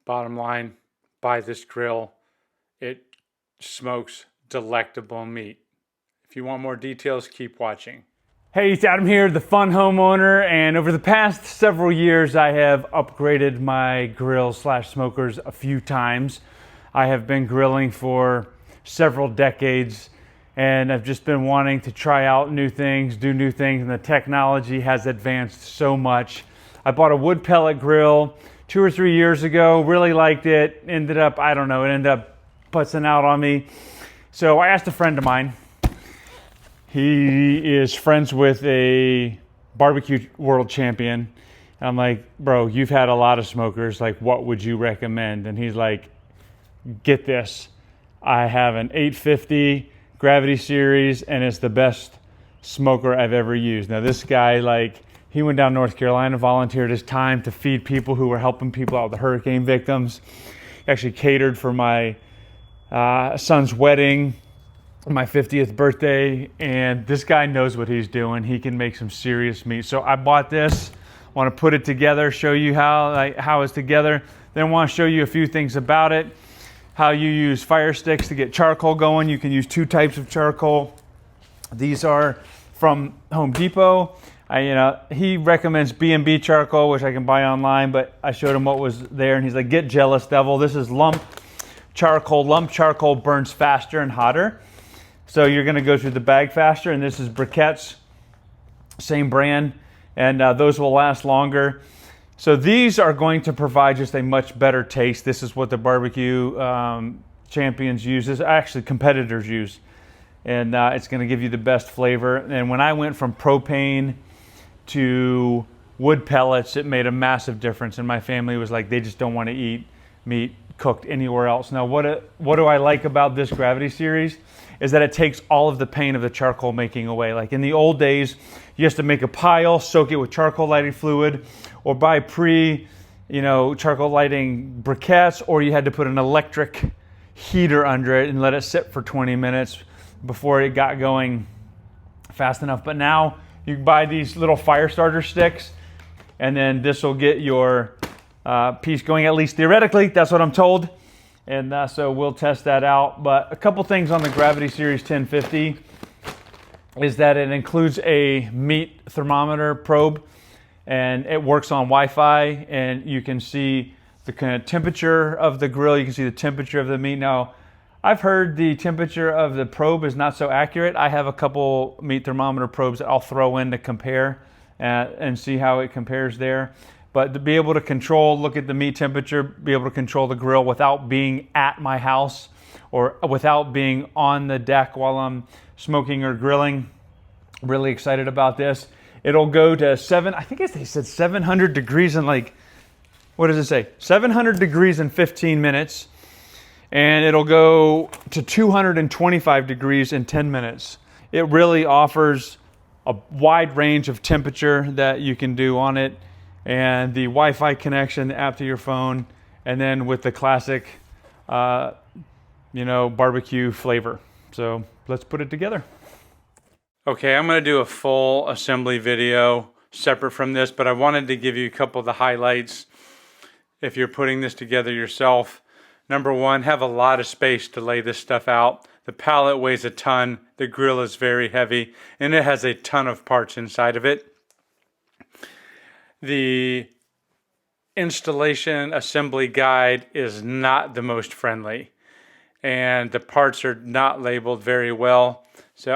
Bottom line, buy this grill. It smokes delectable meat. If you want more details, keep watching. Hey, it's Adam here, the fun homeowner, and over the past several years I have upgraded my grill slash smokers a few times. I have been grilling for several decades and I've just been wanting to try out new things, do new things, and the technology has advanced so much. I bought a wood pellet grill 2 or 3 years ago, really liked it, it ended up putzing out on me. So I asked a friend of mine. He is friends with a barbecue world champion. I'm like, bro, you've had a lot of smokers. Like, what would you recommend? And he's like, get this. I have an 850 Gravity Series, and it's the best smoker I've ever used. Now, this guy, he went down to North Carolina, volunteered his time to feed people who were helping people out with the hurricane victims. He actually catered for my son's wedding, my 50th birthday, and this guy knows what he's doing. He can make some serious meat. So I bought this, want to put it together, show you how it's together. Then want to show you a few things about it, how you use fire sticks to get charcoal going. You can use 2 types of charcoal. These are from Home Depot. He recommends B&B charcoal, which I can buy online, but I showed him what was there, and he's like, get Jealous Devil. This is lump charcoal. Lump charcoal burns faster and hotter, so you're going to go through the bag faster. And this is briquettes, same brand, and those will last longer. So these are going to provide just a much better taste. This is what the barbecue champions use. This actually competitors use, and it's going to give you the best flavor. And when I went from propane to wood pellets, it made a massive difference. And my family was like, they just don't want to eat meat cooked anywhere else. Now, what do I like about this Gravity Series is that it takes all of the pain of the charcoal making away. Like in the old days, you used to make a pile, soak it with charcoal lighting fluid, or buy charcoal lighting briquettes, or you had to put an electric heater under it and let it sit for 20 minutes before it got going fast enough. But now you buy these little fire starter sticks, and then this will get your piece going, at least theoretically. That's what I'm told. And so we'll test that out. But a couple things on the Gravity Series 1050 is that it includes a meat thermometer probe, and it works on Wi-Fi, and you can see the kind of temperature of the grill. You can see the temperature of the meat. Now, I've heard the temperature of the probe is not so accurate. I have a couple meat thermometer probes that I'll throw in to compare and see how it compares there. But to be able to look at the meat temperature, be able to control the grill without being at my house or without being on the deck while I'm smoking or grilling, really excited about this. It'll go to I think they said 700 degrees in what does it say? 700 degrees in 15 minutes. And it'll go to 225 degrees in 10 minutes. It really offers a wide range of temperature that you can do on it, and the Wi-Fi connection, the app to your phone, and then with the classic, barbecue flavor. So let's put it together. Okay, I'm going to do a full assembly video separate from this, but I wanted to give you a couple of the highlights if you're putting this together yourself. Number one, have a lot of space to lay this stuff out. The pallet weighs a ton. The grill is very heavy, and it has a ton of parts inside of it. The installation assembly guide is not the most friendly, and the parts are not labeled very well. So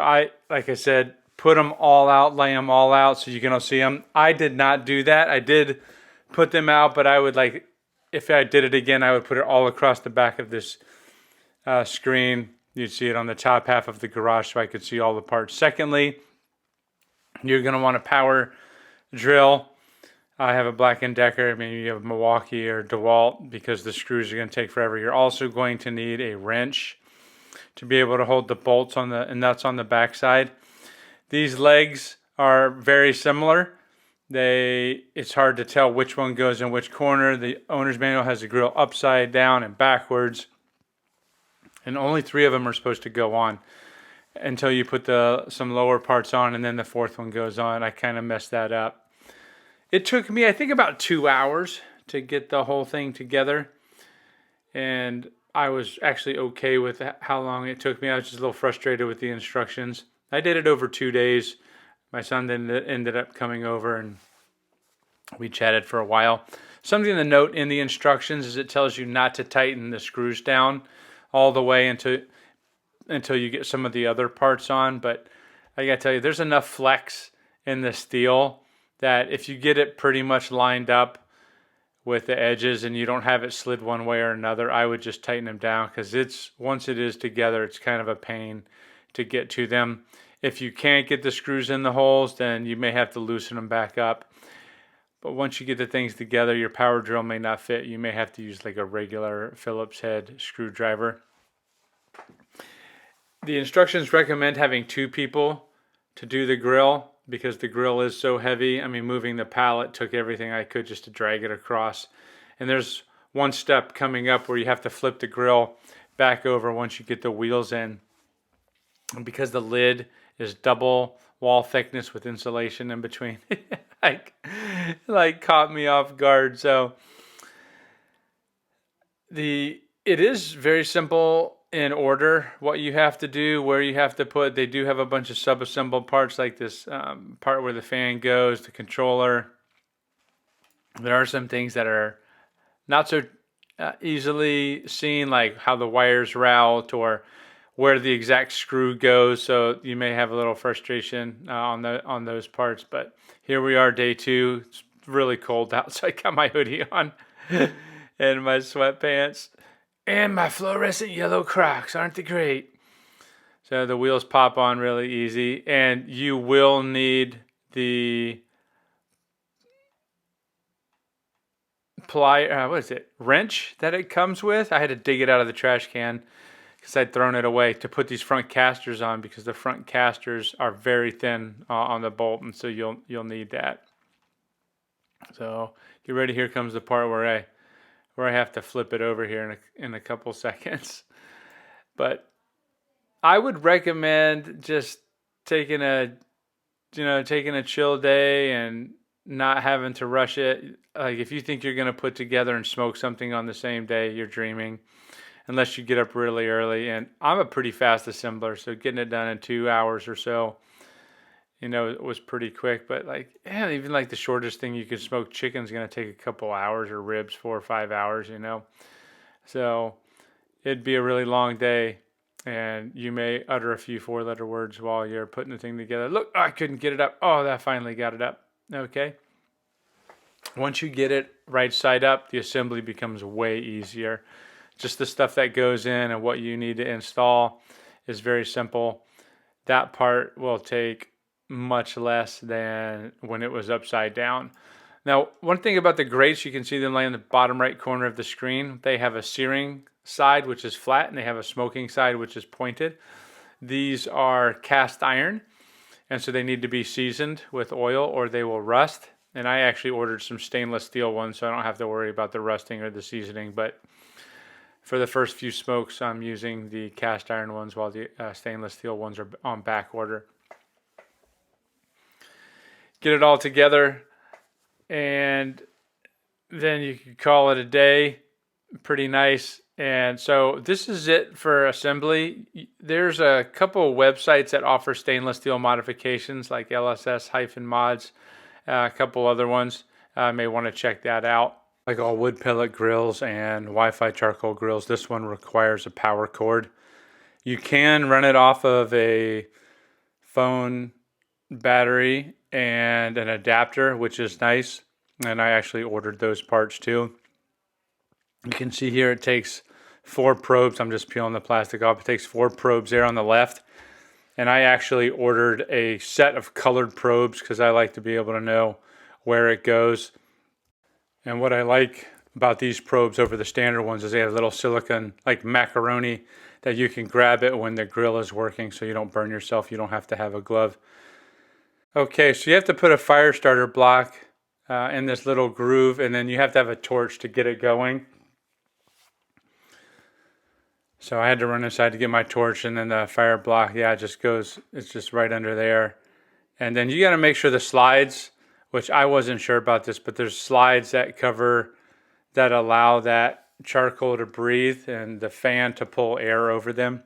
like I said, put them all out, lay them all out so you can all see them. I did not do that. I did put them out, but I would if I did it again, I would put it all across the back of this screen. You'd see it on the top half of the garage so I could see all the parts. Secondly, you're going to want a power drill. I have a Black & Decker. Maybe you have Milwaukee or DeWalt, because the screws are going to take forever. You're also going to need a wrench to be able to hold the bolts and nuts on the backside. These legs are very similar. It's hard to tell which one goes in which corner. The owner's manual has the grill upside down and backwards, and only 3 of them are supposed to go on until you put some lower parts on, and then the 4th one goes on. I kind of messed that up. It took me, I think, about 2 hours to get the whole thing together. and I was actually okay with how long it took me. I was just a little frustrated with the instructions. I did it over 2 days. My son then ended up coming over and we chatted for a while. Something to note in the instructions is it tells you not to tighten the screws down all the way until you get some of the other parts on. But I gotta tell you, there's enough flex in the steel that if you get it pretty much lined up with the edges and you don't have it slid one way or another, I would just tighten them down, because once it is together, it's kind of a pain to get to them. If you can't get the screws in the holes, then you may have to loosen them back up. But once you get the things together, your power drill may not fit. You may have to use like a regular Phillips head screwdriver. The instructions recommend having 2 people to do the grill, because the grill is so heavy. I mean, moving the pallet took everything I could just to drag it across. And there's one step coming up where you have to flip the grill back over once you get the wheels in. And because the lid is double wall thickness with insulation in between, like caught me off guard. So it is very simple in order what you have to do, where you have to put. They do have a bunch of sub-assembled parts, like this part where the fan goes, the controller. There are some things that are not so easily seen, like how the wires route or where the exact screw goes. So you may have a little frustration on those parts. But here we are, day 2. It's really cold out, so I got my hoodie on and my sweatpants. And my fluorescent yellow Crocs, aren't they great? So the wheels pop on really easy, and you will need the wrench that it comes with. I had to dig it out of the trash can because I'd thrown it away to put these front casters on, because the front casters are very thin on the bolt, and so you'll need that. So get ready. Here comes the part where I have to flip it over here in a couple seconds. But I would recommend just taking a chill day and not having to rush it. Like, if you think you're going to put together and smoke something on the same day, you're dreaming, unless you get up really early. And I'm a pretty fast assembler, so getting it done in 2 hours or so, it was pretty quick. But even like the shortest thing you could smoke chicken is going to take a couple hours, or ribs 4 or 5 hours, So it'd be a really long day, and you may utter a few 4-letter words while you're putting the thing together. Look, I couldn't get it up. Oh, that finally got it up. Okay. Once you get it right side up, the assembly becomes way easier. Just the stuff that goes in and what you need to install is very simple. That part will take much less than when it was upside down. Now, one thing about the grates, you can see them laying in the bottom right corner of the screen. They have a searing side, which is flat, and they have a smoking side, which is pointed. These are cast iron, and so they need to be seasoned with oil or they will rust. And I actually ordered some stainless steel ones, so I don't have to worry about the rusting or the seasoning. But for the first few smokes, I'm using the cast iron ones, while the stainless steel ones are on back order. Get it all together, and then you can call it a day. Pretty nice. And so this is it for assembly. There's a couple of websites that offer stainless steel modifications, like LSS-mods, a couple other ones. May want to check that out. Like all wood pellet grills and Wi-Fi charcoal grills, this one requires a power cord. You can run it off of a phone battery and an adapter, which is nice. And I actually ordered those parts too. You can see here it takes 4 probes. I'm just peeling the plastic off. It takes 4 probes there on the left. And I actually ordered a set of colored probes because I like to be able to know where it goes. And what I like about these probes over the standard ones is they have little silicone, like macaroni, that you can grab it when the grill is working so you don't burn yourself. You don't have to have a glove. Okay, so you have to put a fire starter block in this little groove, and then you have to have a torch to get it going. So I had to run inside to get my torch, and then the fire block, it's just right under there. And then you got to make sure the slides, which I wasn't sure about this, but there's slides that allow that charcoal to breathe and the fan to pull air over them.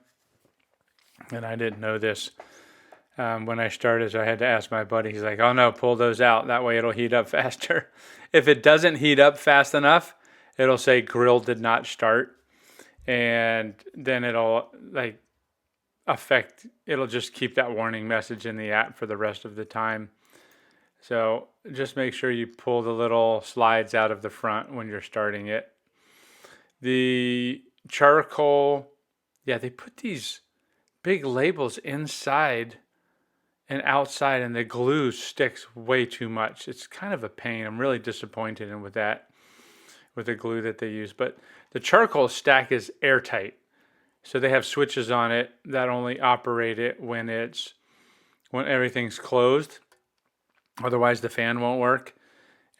And I didn't know this when I started, so I had to ask my buddy. He's like, "Oh no, pull those out. That way it'll heat up faster." If it doesn't heat up fast enough, it'll say grill did not start, and then it'll it'll just keep that warning message in the app for the rest of the time. So just make sure you pull the little slides out of the front when you're starting it. The charcoal, yeah, they put these big labels inside and outside, and the glue sticks way too much. It's kind of a pain. I'm really disappointed in with the glue that they use. But the charcoal stack is airtight. So they have switches on it that only operate it when everything's closed. Otherwise the fan won't work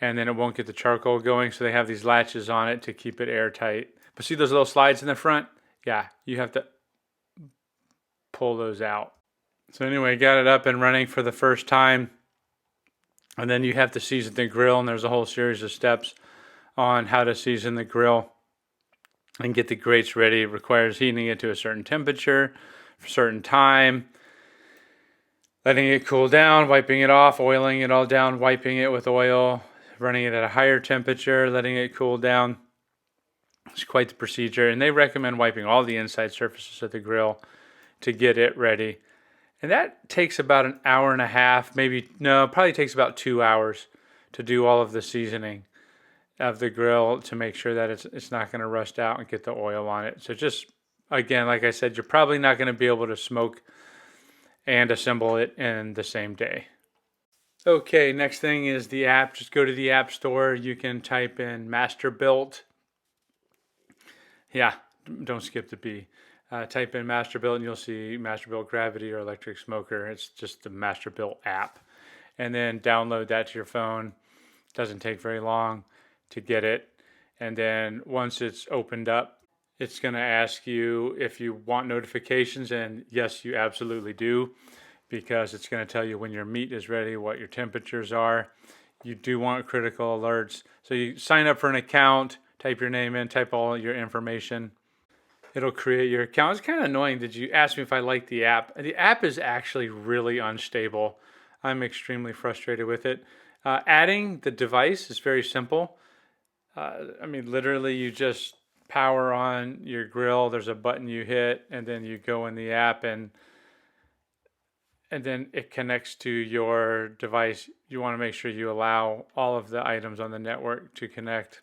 and then it won't get the charcoal going. So they have these latches on it to keep it airtight. But see those little slides in the front? Yeah, you have to pull those out. So anyway, got it up and running for the first time. And then you have to season the grill, and there's a whole series of steps on how to season the grill and get the grates ready. It requires heating it to a certain temperature for a certain time, letting it cool down, wiping it off, oiling it all down, wiping it with oil, running it at a higher temperature, letting it cool down. It's quite the procedure, and they recommend wiping all the inside surfaces of the grill to get it ready. And that takes about an hour and a half, probably takes about 2 hours to do all of the seasoning of the grill to make sure that it's not going to rust out and get the oil on it. So just, again, like I said, you're probably not going to be able to smoke and assemble it in the same day. Okay, next thing is the app. Just go to the app store. You can type in Masterbuilt. Yeah, don't skip the B. Type in Masterbuilt and you'll see Masterbuilt Gravity or Electric Smoker. It's just the Masterbuilt app. And then download that to your phone. Doesn't take very long to get it. And then once it's opened up, it's going to ask you if you want notifications. And yes, you absolutely do, because it's going to tell you when your meat is ready, what your temperatures are. You do want critical alerts. So you sign up for an account, type your name in, type all your information. It'll create your account. It's kind of annoying that you asked me if I like the app. The app is actually really unstable. I'm extremely frustrated with it. Adding the device is very simple. Literally you just power on your grill. There's a button you hit and then you go in the app and then it connects to your device. You want to make sure you allow all of the items on the network to connect.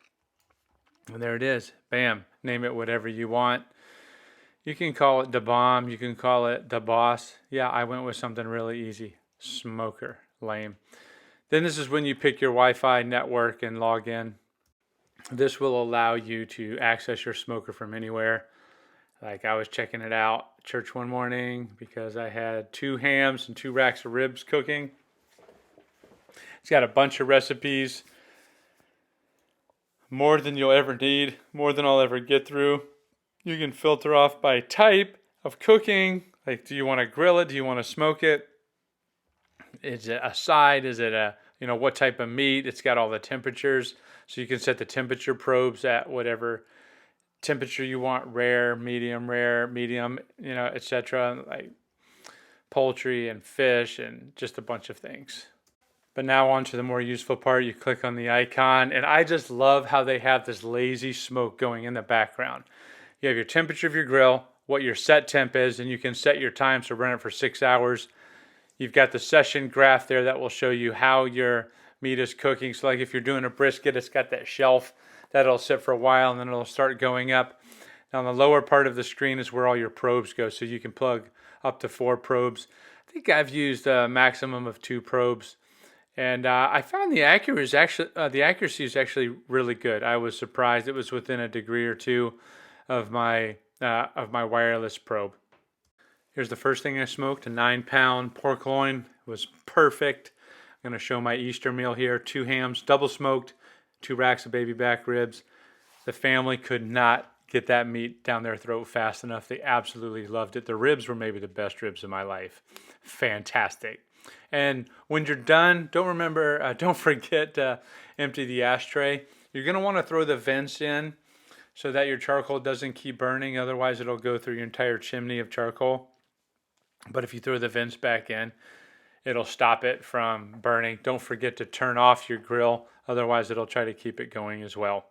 And there it is. Bam. Name it whatever you want. You can call it the bomb. You can call it the boss. Yeah, I went with something really easy. Smoker. Lame. Then this is when you pick your Wi-Fi network and log in. This will allow you to access your smoker from anywhere. Like I was checking it out at church one morning because I had 2 hams and 2 racks of ribs cooking. It's got a bunch of recipes. More than you'll ever need. More than I'll ever get through. You can filter off by type of cooking. Like, do you want to grill it? Do you want to smoke it? Is it a side? Is it what type of meat? It's got all the temperatures. So you can set the temperature probes at whatever temperature you want, rare, medium, etc. Like poultry and fish and just a bunch of things. But now on to the more useful part. You click on the icon, and I just love how they have this lazy smoke going in the background. You have your temperature of your grill, what your set temp is, and you can set your time, so run it for 6 hours. You've got the session graph there that will show you how your meat is cooking. So like if you're doing a brisket, it's got that shelf that'll sit for a while and then it'll start going up. Now on the lower part of the screen is where all your probes go. So you can plug up to 4 probes. I think I've used a maximum of 2 probes. And I found the accuracy is actually really good. I was surprised. It was within a degree or two of my wireless probe. Here's the first thing I smoked, a 9-pound pork loin. It was perfect. I'm going to show my Easter meal here. 2 hams, double smoked, 2 racks of baby back ribs. The family could not get that meat down their throat fast enough. They absolutely loved it. The ribs were maybe the best ribs of my life. Fantastic. And when you're done, don't forget to empty the ashtray. You're going to want to throw the vents in so that your charcoal doesn't keep burning. Otherwise, it'll go through your entire chimney of charcoal. But if you throw the vents back in, it'll stop it from burning. Don't forget to turn off your grill. Otherwise, it'll try to keep it going as well.